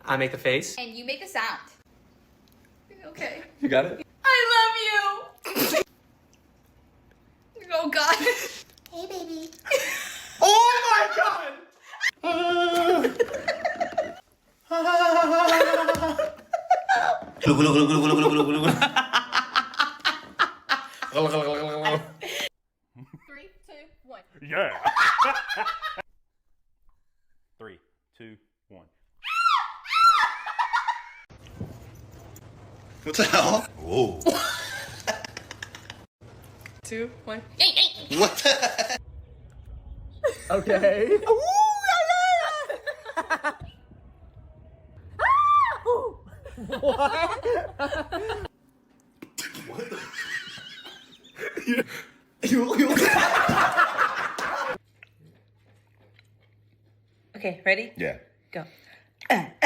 I make the face. And you make the sound. Okay. You got it? I love you! Oh god. Hey, baby. Oh my god! Three, two, one. Yeah. 3, 2, 1. What the hell? Whoa. 2, 1. What the? Okay. Okay, ready? Yeah. Go.